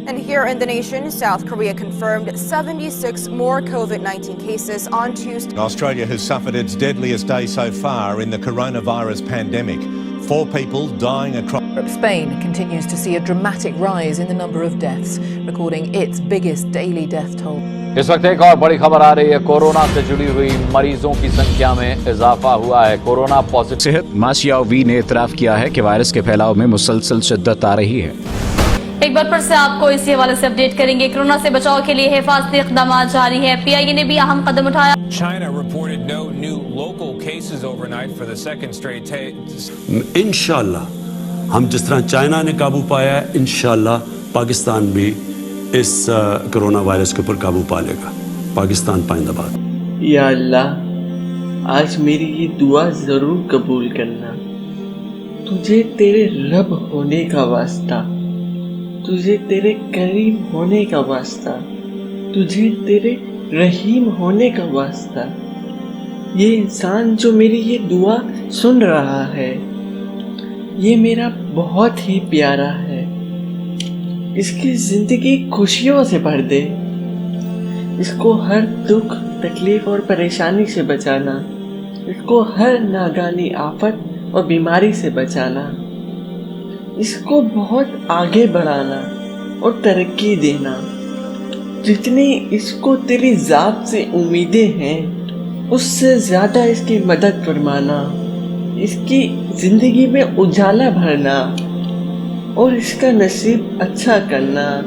And here in the nation, South Korea confirmed 76 more COVID-19 cases on Tuesday. Australia has suffered its deadliest day so far in the coronavirus pandemic. 4 people dying across. Spain continues to see a dramatic rise in the number of deaths, recording its biggest daily death toll. اس وقت ایک اور بڑی خبر آ رہی ہے، corona سے جڑی ہوئی مریضوں کی سنکھیا میں اضافہ ہوا ہے۔ کورونا پازیٹو صحت ماسیاوی نے اعتراف کیا ہے کہ وائرس کے پھیلاؤ میں مسلسل شدت آ رہی ہے۔ ایک بار پھر سے آپ کو اسی حوالے سے اپڈیٹ کریں گے۔ کورونا سے بچاؤ کے لیے حفاظتی اقدامات جاری ہے۔ پی آئی اے نے بھی اہم قدم اٹھایا۔ China reported no new local cases overnight for the second straight day. انشاءاللہ ہم جس طرح چائنا نے قابو پایا ہے، انشاءاللہ پاکستان بھی اس کرونا وائرس کے اوپر قابو پا لے گا۔ پاکستان پائندہ باد۔ یا اللہ، آج میری یہ دعا ضرور قبول کرنا۔ تجھے تیرے رب ہونے کا واسطہ، تجھے تیرے کریم ہونے کا واسطہ، تجھے تیرے رحیم ہونے کا واسطہ، یہ انسان جو میری یہ دعا سن رہا ہے، یہ میرا بہت ہی پیارا ہے، اس کی زندگی خوشیوں سے بھر دے، اس کو ہر دکھ تکلیف اور پریشانی سے بچانا، اس کو ہر ناگہانی آفت اور بیماری سے بچانا، اس کو بہت آگے بڑھانا اور ترقی دینا۔ جتنی اس کو تیری ذات سے امیدیں ہیں، اس سے زیادہ اس کی مدد فرمانا، اس کی زندگی میں اجالا بھرنا اور اس کا نصیب اچھا کرنا۔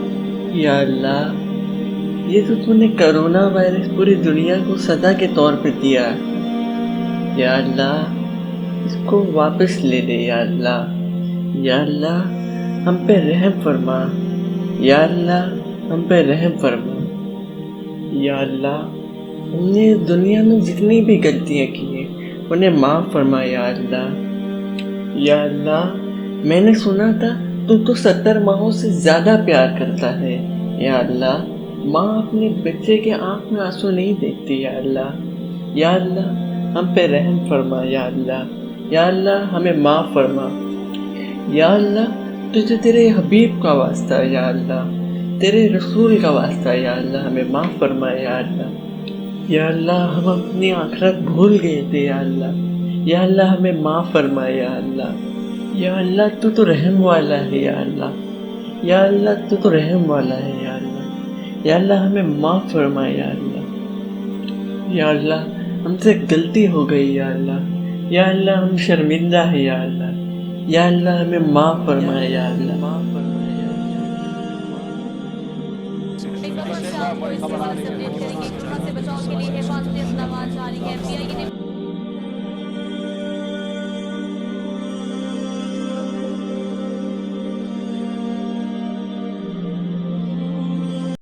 یا اللہ، یہ تو نے کرونا وائرس پوری دنیا کو سزا کے طور پہ دیا، یا اللہ اس کو واپس لے لے۔ یا اللہ، یا اللہ ہم پہ رحم فرما، یا اللہ ہم پہ رحم فرما۔ یا اللہ، ہم نے دنیا میں جتنی بھی غلطیاں کی ہیں انہیں معاف فرما۔ یا اللہ، یا اللہ میں نے سنا تھا تو 70 ماہوں سے زیادہ پیار کرتا ہے۔ یا اللہ، ماں اپنے بچے کے آنکھ میں آنسو نہیں دیکھتی۔ یا اللہ، یا اللہ ہم پہ رحم فرما۔ یا اللہ، یا اللہ ہمیں معاف فرما۔ یا اللہ، تجھے تیرے حبیب کا واسطہ، یا اللہ تیرے رسول کا واسطہ، یا اللہ ہمیں معاف فرما۔ یا اللہ، یا اللہ ہم اپنی آخرت بھول گئے تھے۔ یا اللہ، یا اللہ ہمیں معاف فرما۔ یا اللہ، یا اللہ تو رحم والا ہے۔ یا اللہ، یا اللہ تو رحم والا ہے۔ یا اللہ، یا اللہ ہمیں معاف فرما۔ یا اللہ، یا اللہ ہم سے غلطی ہو گئی۔ یا اللہ، یا اللہ ہم شرمندہ ہیں۔ یا اللہ، یا اللہ ہمیں معاف فرمائے۔ یا اللہ، ایک بار پھر سے آپ کو اسی حوالے سے اپڈیٹ کریں گے۔ کورونا سے بچاؤ کے لیے حفاظتی اقدامات